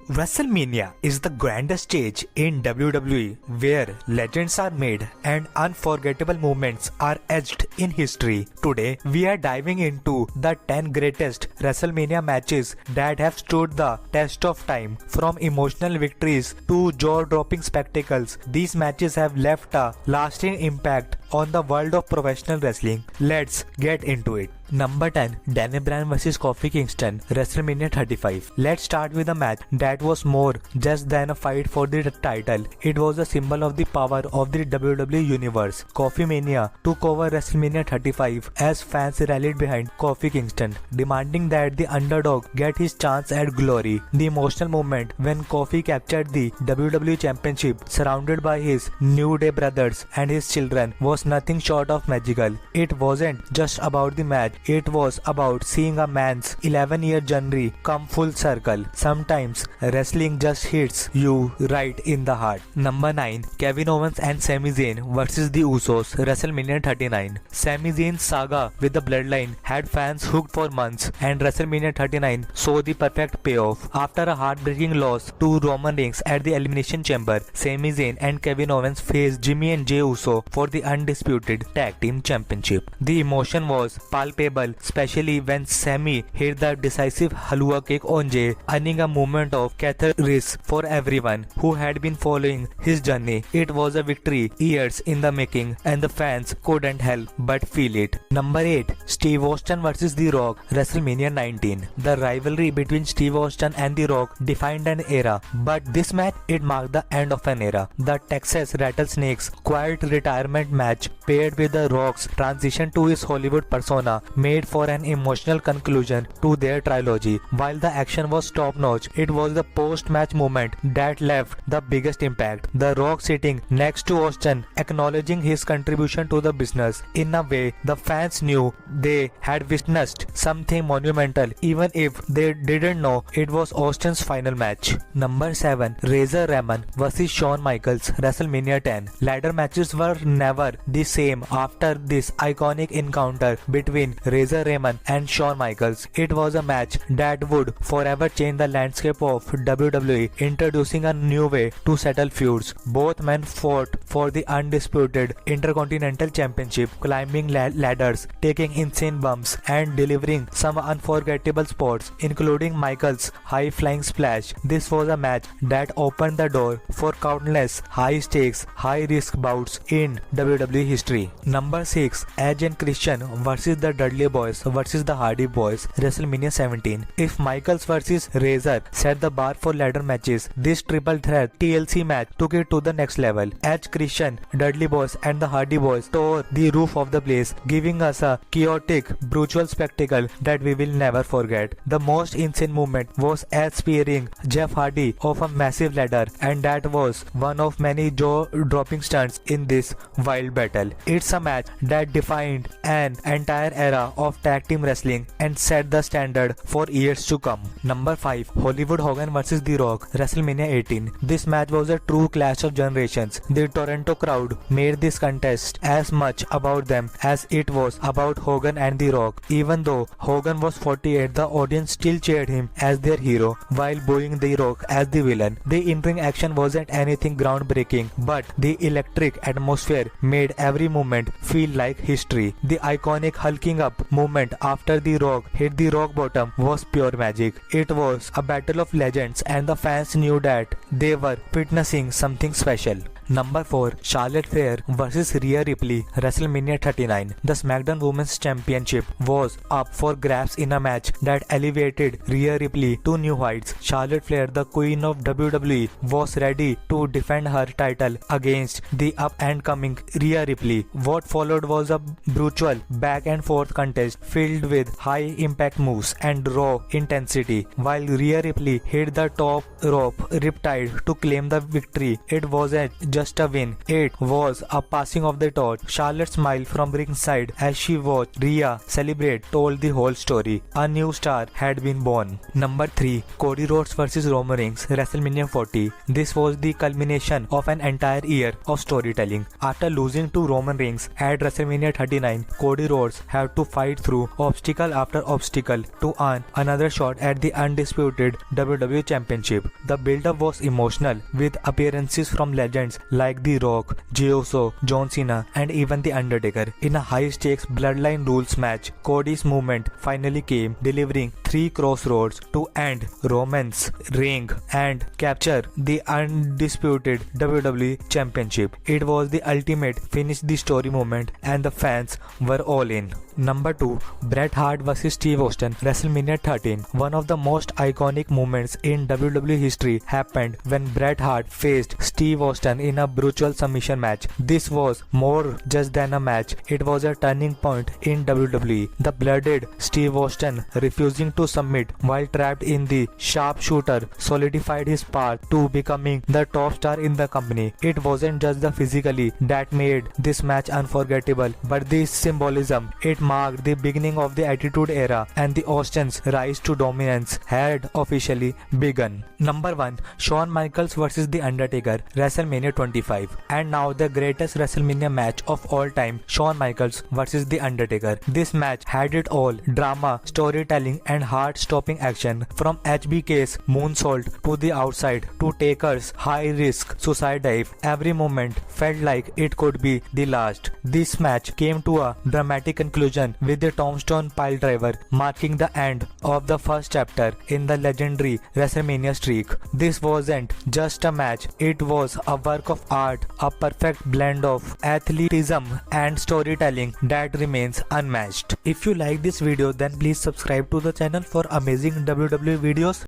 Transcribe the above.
WrestleMania is the grandest stage in WWE where legends are made and unforgettable moments are etched in history. Today, we are diving into the 10 greatest WrestleMania matches that have stood the test of time. From emotional victories to jaw-dropping spectacles, these matches have left a lasting impact on the world of professional wrestling. Let's get into it. Number 10, Daniel Bryan vs Kofi Kingston, WrestleMania 35. Let's start with a match that was more just than a fight for the title. It was a symbol of the power of the WWE Universe. Kofi Mania took over WrestleMania 35 as fans rallied behind Kofi Kingston, demanding that the underdog get his chance at glory. The emotional moment when Kofi captured the WWE Championship surrounded by his New Day brothers and his children was nothing short of magical. It wasn't just about the match. It was about seeing a man's 11-year journey come full circle. Sometimes wrestling just hits you right in the heart. Number 9, Kevin Owens and Sami Zayn vs The Usos, WrestleMania 39. Sami Zayn's saga with the Bloodline had fans hooked for months, and WrestleMania 39 saw the perfect payoff. After a heartbreaking loss to Roman Reigns at the Elimination Chamber, Sami Zayn and Kevin Owens faced Jimmy and Jey Uso for the undisputed Tag Team Championship. The emotion was palpable, especially when Sami hit the decisive Halua kick on Jey, earning a moment of catharsis for everyone who had been following his journey. It was a victory years in the making, and the fans couldn't help but feel it. Number 8, Steve Austin vs The Rock, WrestleMania 19. The rivalry between Steve Austin and The Rock defined an era, but this match, it marked the end of an era. The Texas Rattlesnakes' quiet retirement match paired with The Rock's transition to his Hollywood persona made for an emotional conclusion to their trilogy. While the action was top-notch, it was the post-match moment that left the biggest impact. The Rock sitting next to Austin, acknowledging his contribution to the business. In a way, the fans knew they had witnessed something monumental, even if they didn't know it was Austin's final match. Number 7, Razor Ramon vs Shawn Michaels, WrestleMania 10. Ladder matches were never the same after this iconic encounter between Razor Ramon and Shawn Michaels. It was a match that would forever change the landscape of WWE, introducing a new way to settle feuds. Both men fought for the undisputed Intercontinental Championship, climbing ladders, taking insane bumps, and delivering some unforgettable spots, including Michaels' high-flying splash. This was a match that opened the door for countless high-stakes, high-risk bouts in WWE history. Number 6, Edge and Christian vs the Dudley Boys vs the Hardy Boys, WrestleMania 17. If Michaels vs Razor set the bar for ladder matches, this triple threat TLC match took it to the next level. Edge, Christian, Dudley Boys and the Hardy Boys tore the roof of the place, giving us a chaotic, brutal spectacle that we will never forget. The most insane moment was Edge spearing Jeff Hardy off a massive ladder, and that was one of many jaw-dropping stunts in this wild battle. It's a match that defined an entire era of tag team wrestling and set the standard for years to come. Number 5, Hollywood Hogan vs The Rock, WrestleMania 18. This match was a true clash of generations. The Toronto crowd made this contest as much about them as it was about Hogan and The Rock. Even though Hogan was 48, the audience still cheered him as their hero while booing The Rock as the villain. The in-ring action wasn't anything groundbreaking, but the electric atmosphere made every moment feel like history. The iconic hulking up moment after The Rock hit the rock bottom was pure magic. It was a battle of legends, and the fans knew that they were witnessing something special. Number 4, Charlotte Flair vs Rhea Ripley, WrestleMania 39. The SmackDown Women's Championship was up for grabs in a match that elevated Rhea Ripley to new heights. Charlotte Flair, the queen of WWE, was ready to defend her title against the up-and-coming Rhea Ripley. What followed was a brutal back-and-forth contest filled with high-impact moves and raw intensity. While Rhea Ripley hit the top rope riptide to claim the victory, it wasn't just a win. It was a passing of the torch. Charlotte smiled from ringside as she watched Rhea celebrate, told the whole story. A new star had been born. Number 3. Cody Rhodes vs Roman Reigns, WrestleMania 40. This was the culmination of an entire year of storytelling. After losing to Roman Reigns at WrestleMania 39, Cody Rhodes had to fight through obstacle after obstacle to earn another shot at the undisputed WWE Championship. The build-up was emotional, with appearances from legends like The Rock, Jey Uso, John Cena, and even The Undertaker. In a high-stakes Bloodline Rules match, Cody's movement finally came, delivering 3 crossroads to end Roman's reign and capture the undisputed WWE Championship. It was the ultimate finish the story moment, and the fans were all in. Number 2. Bret Hart vs Steve Austin, WrestleMania 13. One of the most iconic moments in WWE history happened when Bret Hart faced Steve Austin in a brutal submission match. This was more just than a match, it was a turning point in WWE. The blooded Steve Austin, refusing to submit while trapped in the sharpshooter, solidified his path to becoming the top star in the company. It wasn't just the physically that made this match unforgettable, but the symbolism. It marked the beginning of the Attitude Era, and the Austin's rise to dominance had officially begun. Number 1. Shawn Michaels vs The Undertaker, WrestleMania 25. And now the greatest WrestleMania match of all time, Shawn Michaels vs The Undertaker. This match had it all: drama, storytelling, and heart-stopping action. From HBK's moonsault to the outside to Taker's high-risk suicide dive, every moment felt like it could be the last. This match came to a dramatic conclusion with the Tombstone Piledriver, marking the end of the first chapter in the legendary WrestleMania streak. This wasn't just a match, it was a work of art, a perfect blend of athleticism and storytelling that remains unmatched. If you like this video, then please subscribe to the channel for amazing WWE videos.